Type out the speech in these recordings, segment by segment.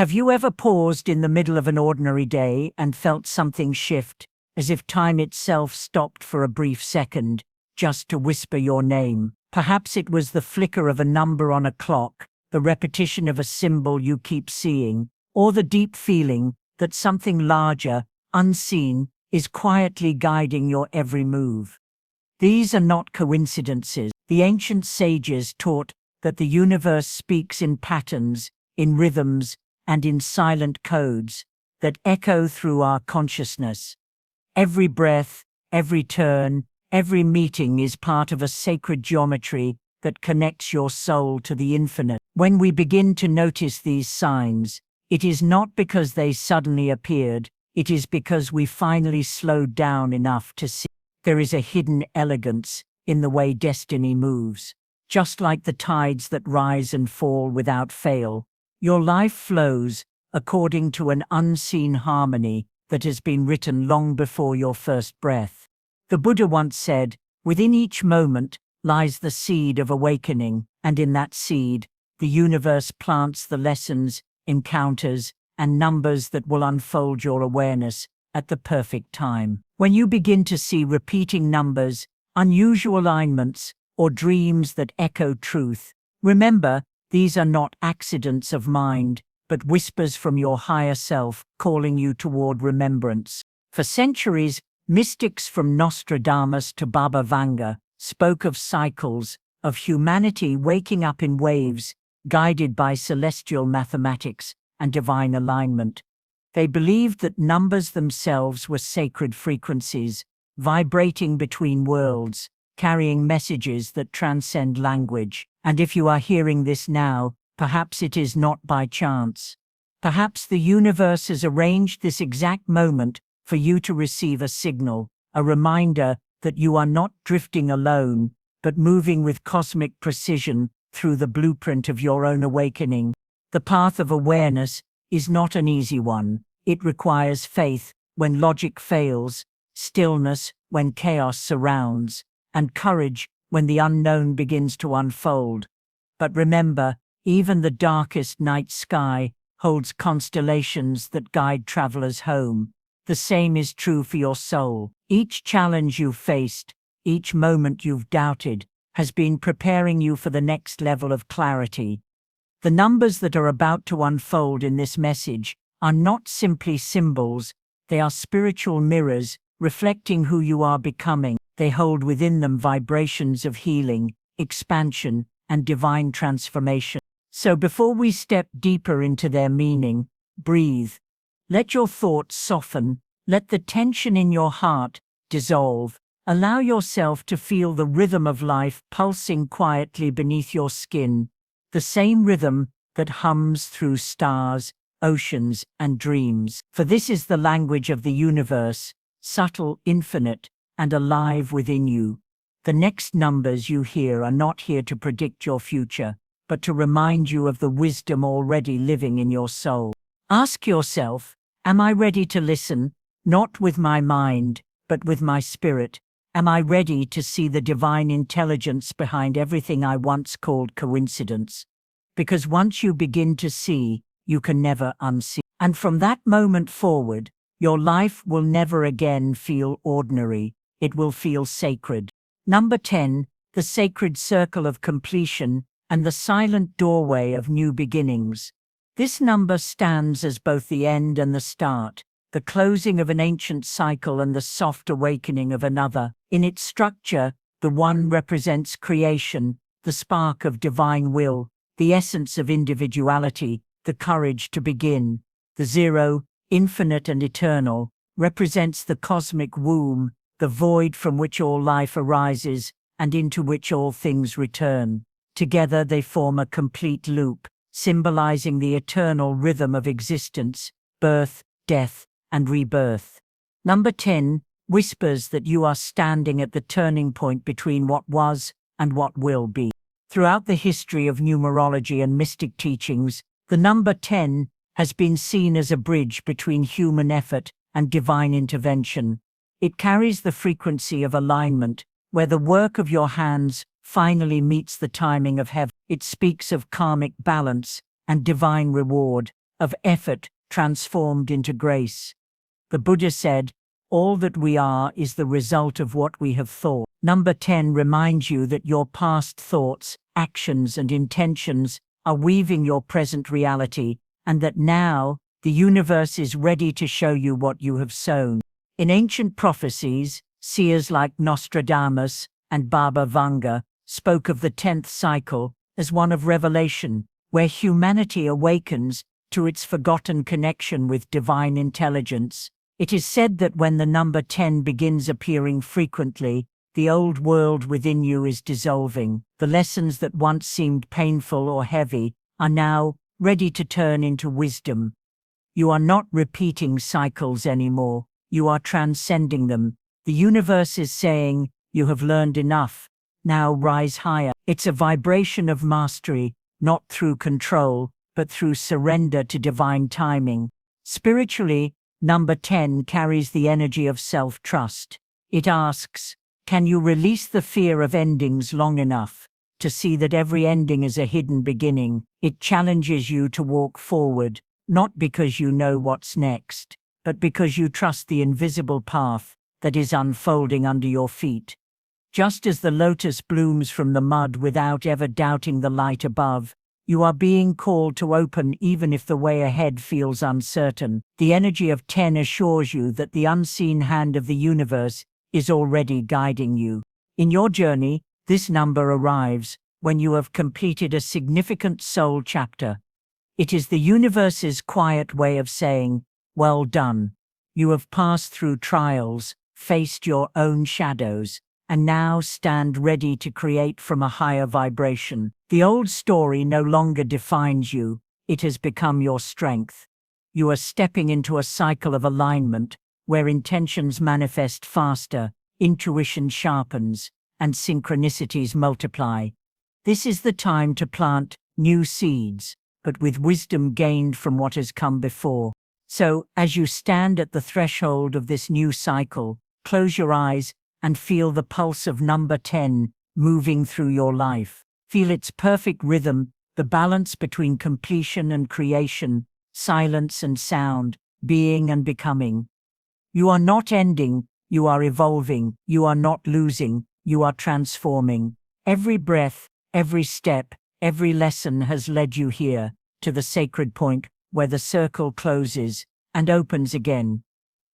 Have you ever paused in the middle of an ordinary day and felt something shift, as if time itself stopped for a brief second, just to whisper your name? Perhaps it was the flicker of a number on a clock, the repetition of a symbol you keep seeing, or the deep feeling that something larger, unseen, is quietly guiding your every move. These are not coincidences. The ancient sages taught that the universe speaks in patterns, in rhythms, and in silent codes that echo through our consciousness. Every breath, every turn, every meeting is part of a sacred geometry that connects your soul to the infinite. When we begin to notice these signs, it is not because they suddenly appeared, it is because we finally slowed down enough to see. There is a hidden elegance in the way destiny moves. Just like the tides that rise and fall without fail, your life flows according to an unseen harmony that has been written long before your first breath. The Buddha once said, "Within each moment lies the seed of awakening, and in that seed, the universe plants the lessons, encounters, and numbers that will unfold your awareness at the perfect time." When you begin to see repeating numbers, unusual alignments, or dreams that echo truth, remember, these are not accidents of mind, but whispers from your higher self calling you toward remembrance. For centuries, mystics from Nostradamus to Baba Vanga spoke of cycles, of humanity waking up in waves, guided by celestial mathematics and divine alignment. They believed that numbers themselves were sacred frequencies, vibrating between worlds, carrying messages that transcend language. And if you are hearing this now, perhaps it is not by chance. Perhaps the universe has arranged this exact moment for you to receive a signal, a reminder that you are not drifting alone, but moving with cosmic precision through the blueprint of your own awakening. The path of awareness is not an easy one. It requires faith when logic fails, stillness when chaos surrounds, and courage when the unknown begins to unfold. But remember, even the darkest night sky holds constellations that guide travelers home. The same is true for your soul. Each challenge you've faced, each moment you've doubted, has been preparing you for the next level of clarity. The numbers that are about to unfold in this message are not simply symbols, they are spiritual mirrors reflecting who you are becoming. They hold within them vibrations of healing, expansion, and divine transformation. So before we step deeper into their meaning, breathe. Let your thoughts soften, let the tension in your heart dissolve. Allow yourself to feel the rhythm of life pulsing quietly beneath your skin, the same rhythm that hums through stars, oceans, and dreams. For this is the language of the universe, subtle, infinite, and alive within you. The next numbers you hear are not here to predict your future, but to remind you of the wisdom already living in your soul. Ask yourself, am I ready to listen, not with my mind, but with my spirit? Am I ready to see the divine intelligence behind everything I once called coincidence? Because once you begin to see, you can never unsee. And from that moment forward, your life will never again feel ordinary. It will feel sacred. Number 10, the sacred circle of completion and the silent doorway of new beginnings. This number stands as both the end and the start, the closing of an ancient cycle and the soft awakening of another. In its structure, the 1 represents creation, the spark of divine will, the essence of individuality, the courage to begin. The 0, infinite and eternal, represents the cosmic womb, the void from which all life arises and into which all things return. Together they form a complete loop, symbolizing the eternal rhythm of existence, birth, death, and rebirth. Number 10 whispers that you are standing at the turning point between what was and what will be. Throughout the history of numerology and mystic teachings, the number 10 has been seen as a bridge between human effort and divine intervention. It carries the frequency of alignment, where the work of your hands finally meets the timing of heaven. It speaks of karmic balance and divine reward, of effort transformed into grace. The Buddha said, "All that we are is the result of what we have thought." Number 10 reminds you that your past thoughts, actions, and intentions are weaving your present reality, and that now the universe is ready to show you what you have sown. In ancient prophecies, seers like Nostradamus and Baba Vanga spoke of the 10th cycle as one of revelation, where humanity awakens to its forgotten connection with divine intelligence. It is said that when the number 10 begins appearing frequently, the old world within you is dissolving. The lessons that once seemed painful or heavy are now ready to turn into wisdom. You are not repeating cycles anymore. You are transcending them. The universe is saying, "You have learned enough. Now rise higher." It's a vibration of mastery, not through control, but through surrender to divine timing. Spiritually, number 10 carries the energy of self-trust. It asks, can you release the fear of endings long enough to see that every ending is a hidden beginning? It challenges you to walk forward, not because you know what's next, but because you trust the invisible path that is unfolding under your feet. Just as the lotus blooms from the mud without ever doubting the light above, you are being called to open even if the way ahead feels uncertain. The energy of 10 assures you that the unseen hand of the universe is already guiding you. In your journey, this number arrives when you have completed a significant soul chapter. It is the universe's quiet way of saying, "Well done. You have passed through trials, faced your own shadows, and now stand ready to create from a higher vibration." The old story no longer defines you, it has become your strength. You are stepping into a cycle of alignment, where intentions manifest faster, intuition sharpens, and synchronicities multiply. This is the time to plant new seeds, but with wisdom gained from what has come before. So, as you stand at the threshold of this new cycle, close your eyes and feel the pulse of number 10 moving through your life. Feel its perfect rhythm, the balance between completion and creation, silence and sound, being and becoming. You are not ending, you are evolving. You are not losing, you are transforming. Every breath, every step, every lesson has led you here, to the sacred point where the circle closes and opens again.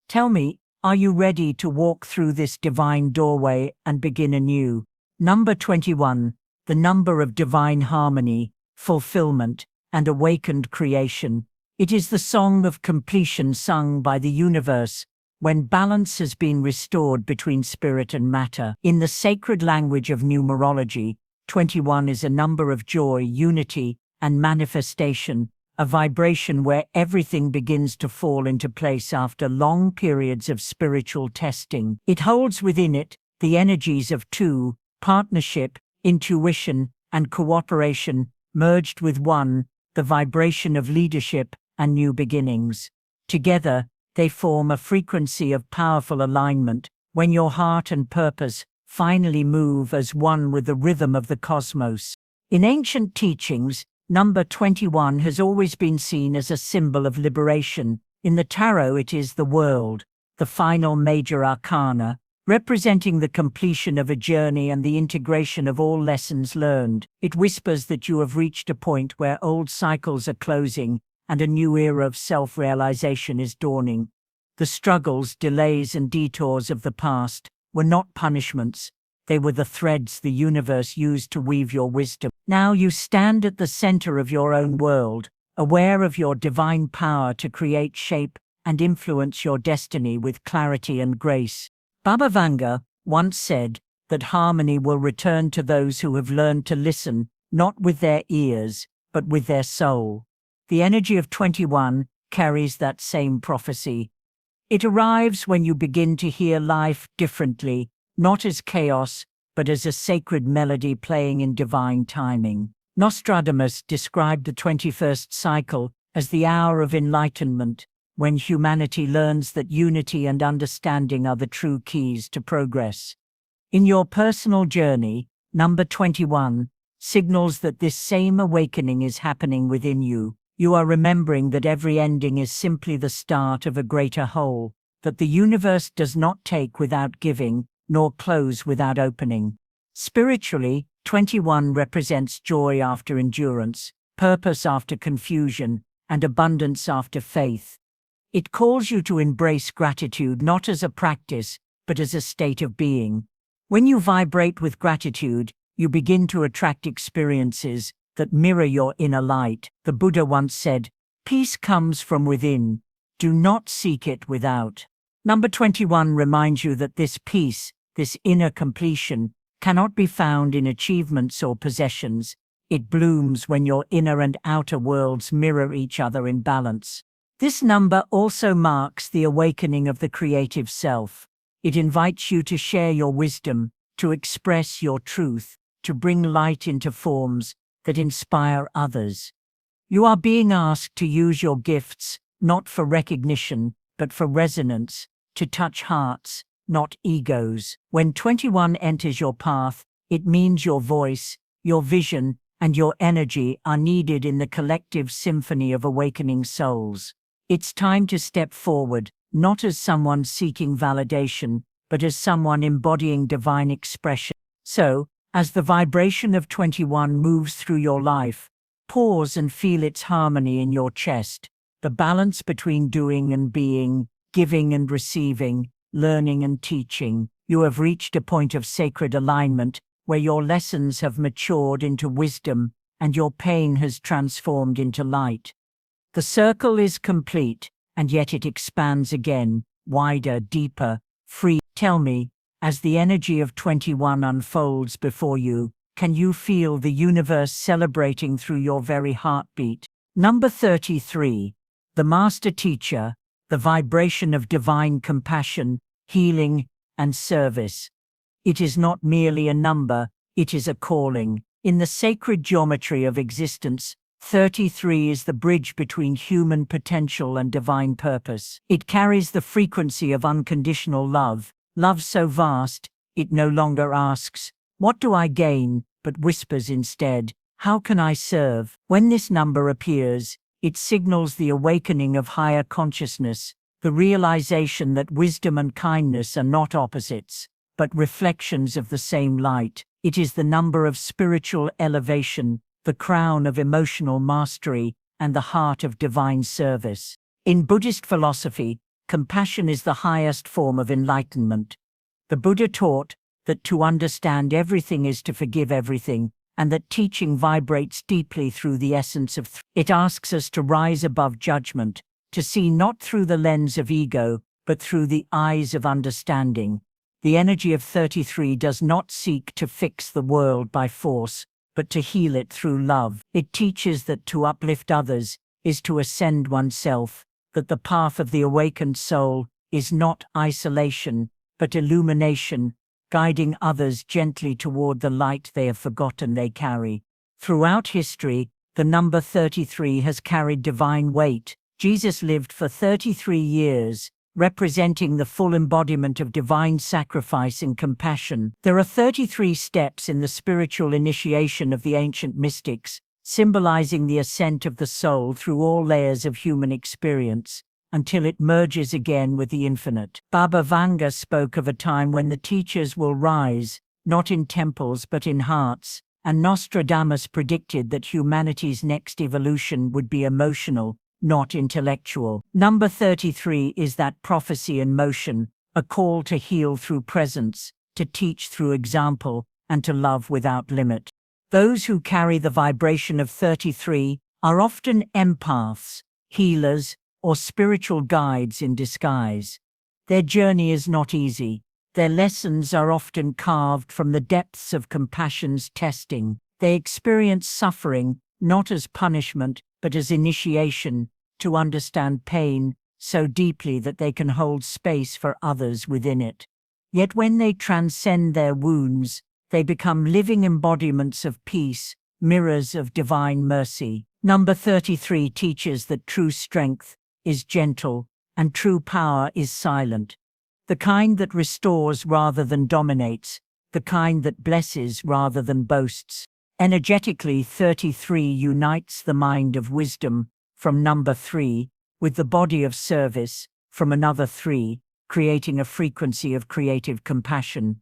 Tell me, are you ready to walk through this divine doorway and begin anew? Number 21, the number of divine harmony, fulfillment, and awakened creation. It is the song of completion sung by the universe when balance has been restored between spirit and matter. In the sacred language of numerology, 21 is a number of joy, unity, and manifestation, a vibration where everything begins to fall into place after long periods of spiritual testing. It holds within it the energies of two, partnership, intuition, and cooperation, merged with one, the vibration of leadership and new beginnings. Together, they form a frequency of powerful alignment when your heart and purpose finally move as one with the rhythm of the cosmos. In ancient teachings, number 21 has always been seen as a symbol of liberation. In the tarot, it is the world, the final major arcana, representing the completion of a journey and the integration of all lessons learned. It whispers that you have reached a point where old cycles are closing and a new era of self-realization is dawning. The struggles, delays, and detours of the past were not punishments. They were the threads the universe used to weave your wisdom. Now you stand at the center of your own world, aware of your divine power to create, shape, and influence your destiny with clarity and grace. Baba Vanga once said that harmony will return to those who have learned to listen, not with their ears, but with their soul. The energy of 21 carries that same prophecy. It arrives when you begin to hear life differently, not as chaos, but as a sacred melody playing in divine timing. Nostradamus described the 21st cycle as the hour of enlightenment, when humanity learns that unity and understanding are the true keys to progress. In your personal journey, number 21 signals that this same awakening is happening within you. You are remembering that every ending is simply the start of a greater whole, that the universe does not take without giving, nor close without opening. Spiritually, 21 represents joy after endurance, purpose after confusion, and abundance after faith. It calls you to embrace gratitude not as a practice, but as a state of being. When you vibrate with gratitude, you begin to attract experiences that mirror your inner light. The Buddha once said, "Peace comes from within. Do not seek it without." Number 21 reminds you that this peace, this inner completion, cannot be found in achievements or possessions. It blooms when your inner and outer worlds mirror each other in balance. This number also marks the awakening of the creative self. It invites you to share your wisdom, to express your truth, to bring light into forms that inspire others. You are being asked to use your gifts, not for recognition, but for resonance, to touch hearts, not egos. When 21 enters your path, it means your voice, your vision, and your energy are needed in the collective symphony of awakening souls. It's time to step forward, not as someone seeking validation, but as someone embodying divine expression. So, as the vibration of 21 moves through your life, pause and feel its harmony in your chest, the balance between doing and being, giving and receiving, learning and teaching. You have reached a point of sacred alignment where your lessons have matured into wisdom and your pain has transformed into light. The circle is complete, and yet it expands again, wider, deeper, free. Tell me, as the energy of 21 unfolds before you, can you feel the universe celebrating through your very heartbeat? Number 33. The Master Teacher, the vibration of divine compassion, healing, and service. It is not merely a number, it is a calling. In the sacred geometry of existence, 33 is the bridge between human potential and divine purpose. It carries the frequency of unconditional love, love so vast, it no longer asks, "What do I gain?" but whispers instead, "How can I serve?" When this number appears, it signals the awakening of higher consciousness, the realization that wisdom and kindness are not opposites, but reflections of the same light. It is the number of spiritual elevation, the crown of emotional mastery, and the heart of divine service. In Buddhist philosophy, compassion is the highest form of enlightenment. The Buddha taught that to understand everything is to forgive everything, and that teaching vibrates deeply through the essence of it asks us to rise above judgment, to see not through the lens of ego, but through the eyes of understanding. The energy of 33 does not seek to fix the world by force, but to heal it through love. It teaches that to uplift others is to ascend oneself, that the path of the awakened soul is not isolation, but illumination, guiding others gently toward the light they have forgotten they carry. Throughout history, the number 33 has carried divine weight. Jesus lived for 33 years, representing the full embodiment of divine sacrifice and compassion. There are 33 steps in the spiritual initiation of the ancient mystics, symbolizing the ascent of the soul through all layers of human experience, until it merges again with the infinite. Baba Vanga spoke of a time when the teachers will rise, not in temples but in hearts, and Nostradamus predicted that humanity's next evolution would be emotional, not intellectual. Number 33 is that prophecy in motion, a call to heal through presence, to teach through example, and to love without limit. Those who carry the vibration of 33 are often empaths, healers, or spiritual guides in disguise. Their journey is not easy. Their lessons are often carved from the depths of compassion's testing. They experience suffering, not as punishment, but as initiation, to understand pain so deeply that they can hold space for others within it. Yet when they transcend their wounds, they become living embodiments of peace, mirrors of divine mercy. Number 33 teaches that true strength is gentle, and true power is silent. The kind that restores rather than dominates, the kind that blesses rather than boasts. Energetically, 33 unites the mind of wisdom, from number 3, with the body of service, from another 3, creating a frequency of creative compassion.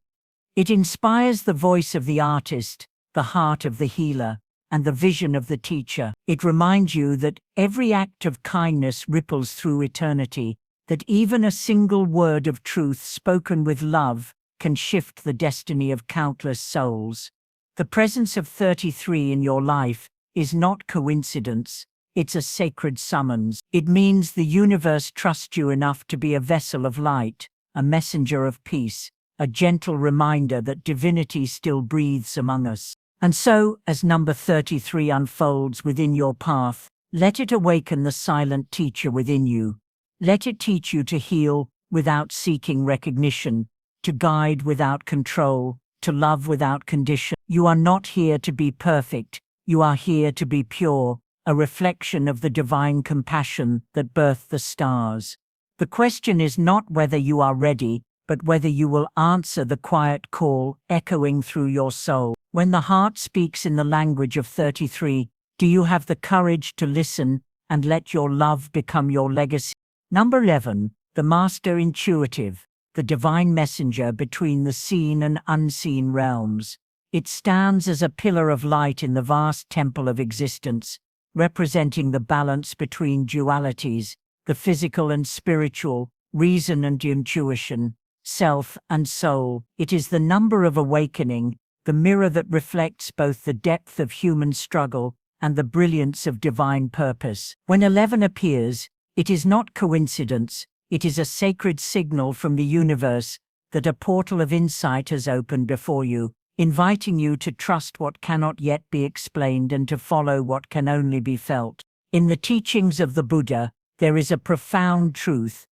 It inspires the voice of the artist, the heart of the healer, and the vision of the teacher. It reminds you that every act of kindness ripples through eternity, that even a single word of truth spoken with love can shift the destiny of countless souls. The presence of 33 in your life is not coincidence, it's a sacred summons. It means the universe trusts you enough to be a vessel of light, a messenger of peace, a gentle reminder that divinity still breathes among us. And so, as number 33 unfolds within your path, let it awaken the silent teacher within you. Let it teach you to heal without seeking recognition, to guide without control, to love without condition. You are not here to be perfect, you are here to be pure, a reflection of the divine compassion that birthed the stars. The question is not whether you are ready, but whether you will answer the quiet call echoing through your soul. When the heart speaks in the language of 33, do you have the courage to listen and let your love become your legacy? Number 11, the master intuitive, the divine messenger between the seen and unseen realms. It stands as a pillar of light in the vast temple of existence, representing the balance between dualities, the physical and spiritual, reason and intuition, self and soul. It is the number of awakening, the mirror that reflects both the depth of human struggle and the brilliance of divine purpose. When 11 appears, it is not coincidence, it is a sacred signal from the universe that a portal of insight has opened before you, inviting you to trust what cannot yet be explained and to follow what can only be felt. In the teachings of the Buddha, there is a profound truth.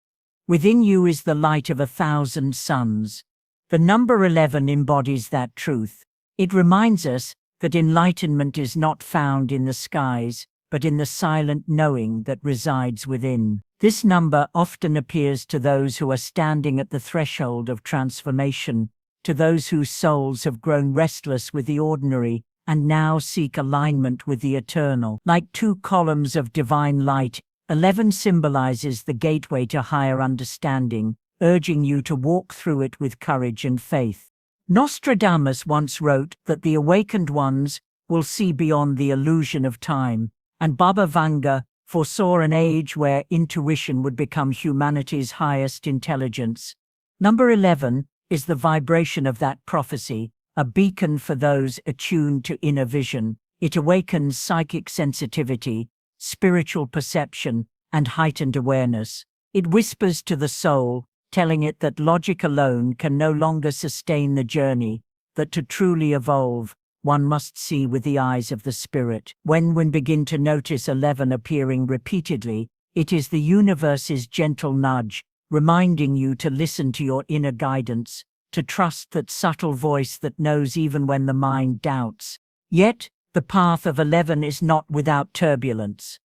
Within you is the light of 1,000 suns. The number 11 embodies that truth. It reminds us that enlightenment is not found in the skies, but in the silent knowing that resides within. This number often appears to those who are standing at the threshold of transformation, to those whose souls have grown restless with the ordinary and now seek alignment with the eternal. Like two columns of divine light, 11 symbolizes the gateway to higher understanding, urging you to walk through it with courage and faith. Nostradamus once wrote that the awakened ones will see beyond the illusion of time, and Baba Vanga foresaw an age where intuition would become humanity's highest intelligence. Number 11 is the vibration of that prophecy, a beacon for those attuned to inner vision. It awakens psychic sensitivity, spiritual perception, and heightened awareness. It whispers to the soul, telling it that logic alone can no longer sustain the journey, that to truly evolve, one must see with the eyes of the spirit. When we begin to notice 11 appearing repeatedly, it is the universe's gentle nudge, reminding you to listen to your inner guidance, to trust that subtle voice that knows even when the mind doubts. Yet, the path of 11 is not without turbulence.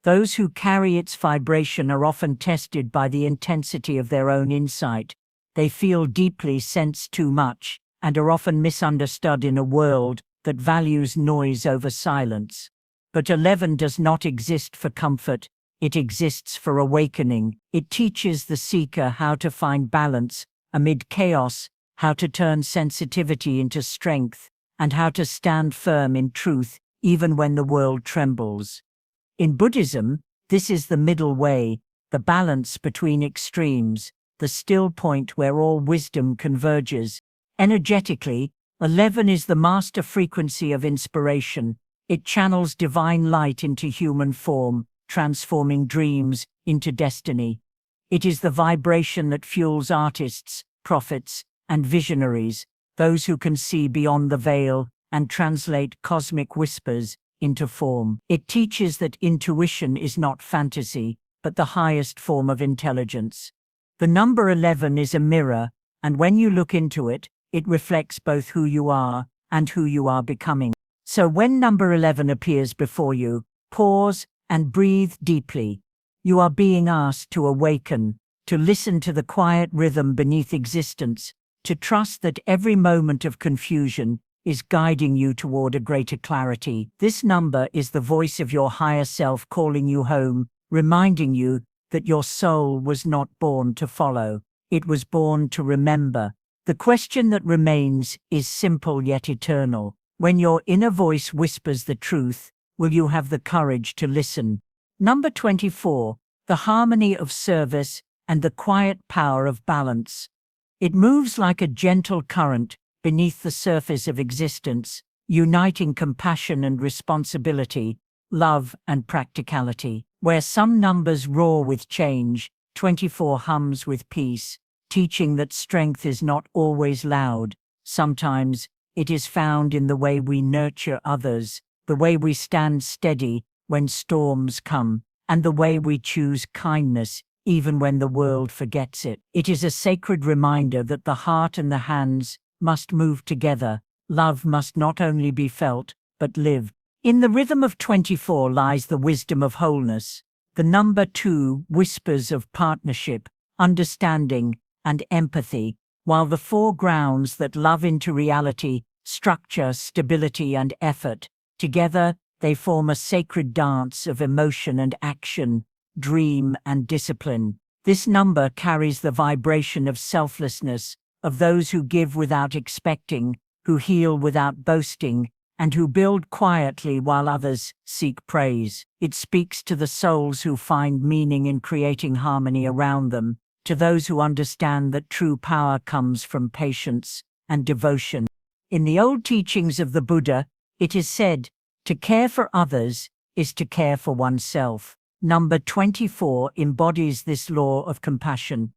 Those who carry its vibration are often tested by the intensity of their own insight. They feel deeply, sense too much, and are often misunderstood in a world that values noise over silence. But 11 does not exist for comfort, it exists for awakening. It teaches the seeker how to find balance amid chaos, how to turn sensitivity into strength, and how to stand firm in truth even when the world trembles. In Buddhism, this is the middle way, the balance between extremes, the still point where all wisdom converges. Energetically, 11 is the master frequency of inspiration. It channels divine light into human form, transforming dreams into destiny. It is the vibration that fuels artists, prophets, and visionaries, those who can see beyond the veil and translate cosmic whispers into form. It teaches that intuition is not fantasy, but the highest form of intelligence. The number 11 is a mirror, and when you look into it, it reflects both who you are and who you are becoming. So when number 11 appears before you, pause and breathe deeply. You are being asked to awaken, to listen to the quiet rhythm beneath existence, to trust that every moment of confusion is guiding you toward a greater clarity. This number is the voice of your higher self calling you home, reminding you that your soul was not born to follow. It was born to remember. The question that remains is simple yet eternal. When your inner voice whispers the truth, will you have the courage to listen? Number 24. The harmony of service and the quiet power of balance. It moves like a gentle current beneath the surface of existence, uniting compassion and responsibility, love and practicality. Where some numbers roar with change, 24 hums with peace, teaching that strength is not always loud. Sometimes it is found in the way we nurture others, the way we stand steady when storms come, and the way we choose kindness even when the world forgets it. It is a sacred reminder that the heart and the hands must move together. Love must not only be felt, but lived. In the rhythm of 24 lies the wisdom of wholeness. The number 2 whispers of partnership, understanding, and empathy, while the 4 grounds that love into reality, structure, stability, and effort. Together, they form a sacred dance of emotion and action, dream and discipline. This number carries the vibration of selflessness, of those who give without expecting, who heal without boasting, and who build quietly while others seek praise. It speaks to the souls who find meaning in creating harmony around them, to those who understand that true power comes from patience and devotion. In the old teachings of the Buddha, it is said, to care for others is to care for oneself. Number 24 embodies this law of compassion.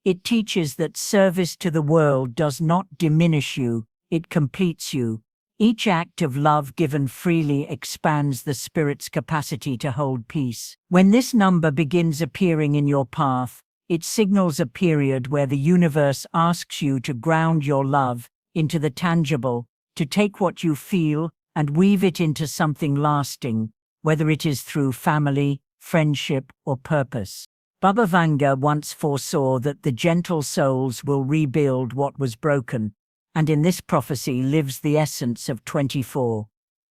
It teaches that service to the world does not diminish you, it completes you. Each act of love given freely expands the spirit's capacity to hold peace. When this number begins appearing in your path, it signals a period where the universe asks you to ground your love into the tangible, to take what you feel and weave it into something lasting, whether it is through family, friendship, or purpose. Baba Vanga once foresaw that the gentle souls will rebuild what was broken, and in this prophecy lives the essence of 24.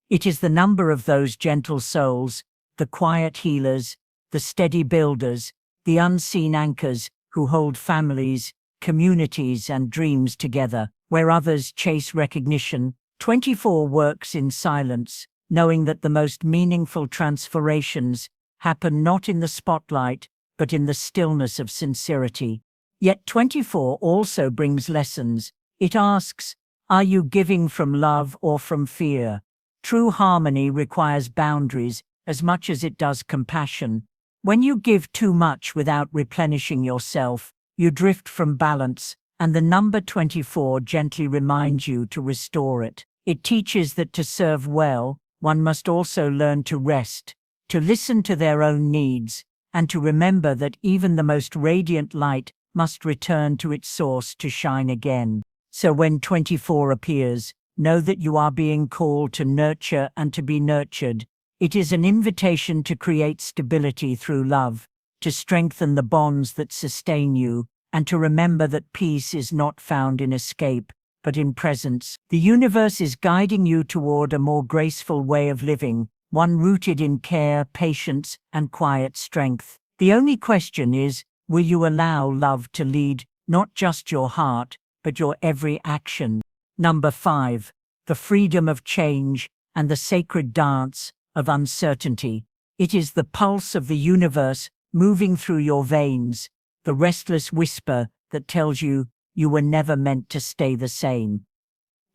It is the number of those gentle souls, the quiet healers, the steady builders, the unseen anchors who hold families, communities, and dreams together. Where others chase recognition, 24 works in silence, knowing that the most meaningful transformations happen not in the spotlight, but in the stillness of sincerity. Yet 24 also brings lessons. It asks, are you giving from love or from fear? True harmony requires boundaries as much as it does compassion. When you give too much without replenishing yourself, you drift from balance, and the number 24 gently reminds you to restore it. It teaches that to serve well, one must also learn to rest, to listen to their own needs, and to remember that even the most radiant light must return to its source to shine again. So when 24 appears, know that you are being called to nurture and to be nurtured. It is an invitation to create stability through love, to strengthen the bonds that sustain you, and to remember that peace is not found in escape, but in presence. The universe is guiding you toward a more graceful way of living, one rooted in care, patience, and quiet strength. The only question is, will you allow love to lead not just your heart, but your every action? Number 5. The freedom of change and the sacred dance of uncertainty. It is the pulse of the universe moving through your veins, the restless whisper that tells you you were never meant to stay the same.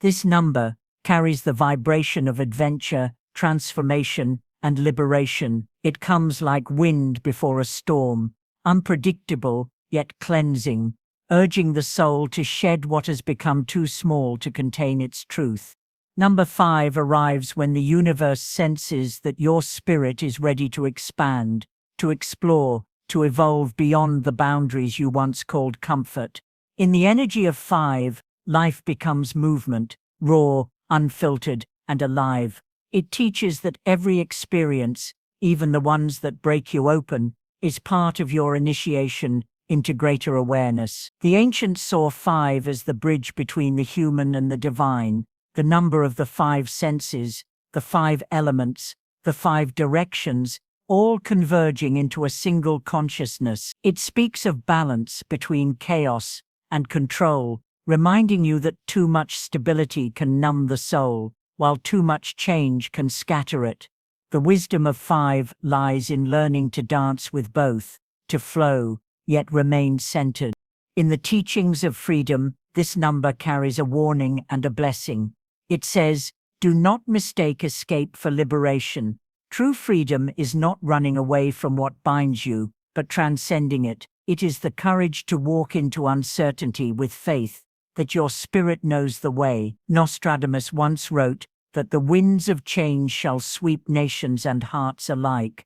This number carries the vibration of adventure, transformation, and liberation. It comes like wind before a storm, unpredictable yet cleansing, urging the soul to shed what has become too small to contain its truth. Number 5 arrives when the universe senses that your spirit is ready to expand, to explore, to evolve beyond the boundaries you once called comfort. In the energy of 5, life becomes movement, raw, unfiltered, and alive. It teaches that every experience, even the ones that break you open, is part of your initiation into greater awareness. The ancients saw 5 as the bridge between the human and the divine, the number of the five senses, the five elements, the five directions, all converging into a single consciousness. It speaks of balance between chaos and control, reminding you that too much stability can numb the soul, while too much change can scatter it. The wisdom of five lies in learning to dance with both, to flow, yet remain centered. In the teachings of freedom, this number carries a warning and a blessing. It says, "Do not mistake escape for liberation. True freedom is not running away from what binds you, but transcending it. It is the courage to walk into uncertainty with faith that your spirit knows the way." Nostradamus once wrote that the winds of change shall sweep nations and hearts alike.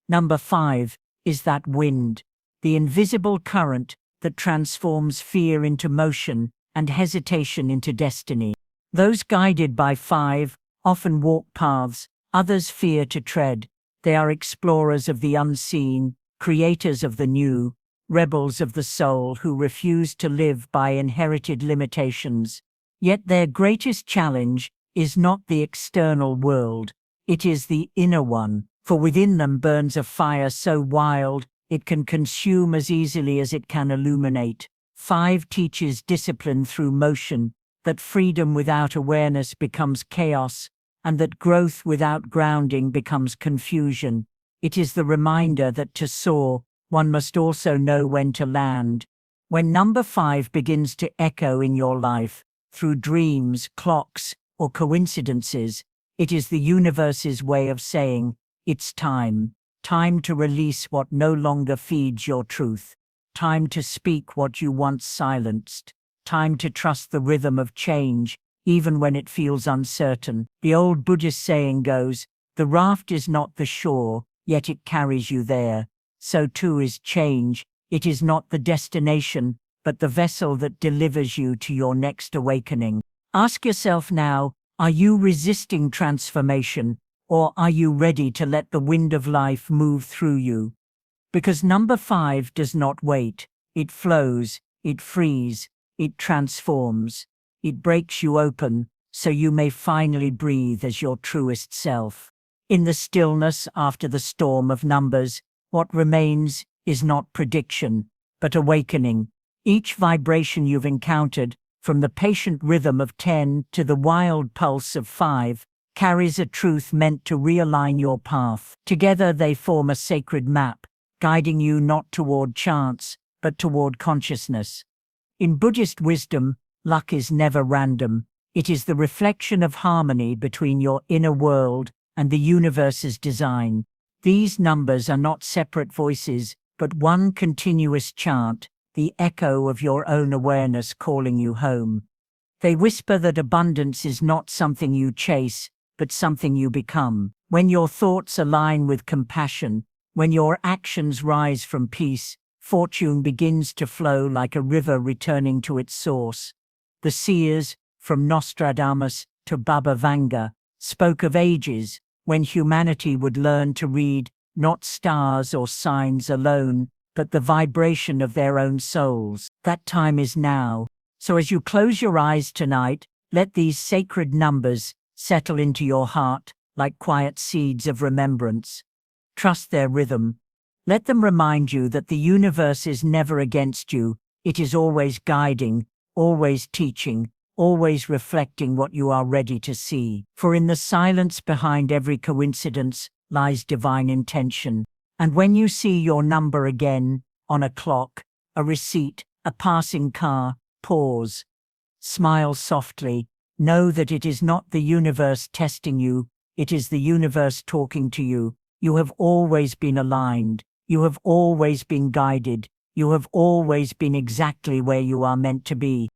Number 5 is that wind, the invisible current that transforms fear into motion and hesitation into destiny. Those guided by 5 often walk paths others fear to tread. They are explorers of the unseen, creators of the new, rebels of the soul who refuse to live by inherited limitations. Yet their greatest challenge is not the external world, it is the inner one, for within them burns a fire so wild it can consume as easily as it can illuminate. 5 teaches discipline through motion, that freedom without awareness becomes chaos, and that growth without grounding becomes confusion. It is the reminder that to soar, one must also know when to land. When number 5 begins to echo in your life, through dreams, clocks, or coincidences, it is the universe's way of saying, it's time. Time to release what no longer feeds your truth. Time to speak what you once silenced. Time to trust the rhythm of change, even when it feels uncertain. The old Buddhist saying goes, "The raft is not the shore, yet it carries you there." So too is change. It is not the destination, but the vessel that delivers you to your next awakening. Ask yourself now, are you resisting transformation, or are you ready to let the wind of life move through you? Because number 5 does not wait. It flows, it frees, it transforms. It breaks you open, so you may finally breathe as your truest self. In the stillness after the storm of numbers, what remains is not prediction, but awakening. Each vibration you've encountered, from the patient rhythm of 10 to the wild pulse of 5, carries a truth meant to realign your path. Together they form a sacred map, guiding you not toward chance, but toward consciousness. In Buddhist wisdom, luck is never random. It is the reflection of harmony between your inner world and the universe's design. These numbers are not separate voices, but one continuous chant, the echo of your own awareness calling you home. They whisper that abundance is not something you chase, but something you become. When your thoughts align with compassion, when your actions rise from peace, fortune begins to flow like a river returning to its source. The seers, from Nostradamus to Baba Vanga, spoke of ages when humanity would learn to read not stars or signs alone, but the vibration of their own souls. That time is now. So as you close your eyes tonight, let these sacred numbers settle into your heart like quiet seeds of remembrance. Trust their rhythm. Let them remind you that the universe is never against you. It is always guiding, always teaching, always reflecting what you are ready to see. For in the silence behind every coincidence lies divine intention. And when you see your number again, on a clock, a receipt, a passing car, pause. Smile softly. Know that it is not the universe testing you, it is the universe talking to you. You have always been aligned. You have always been guided. You have always been exactly where you are meant to be.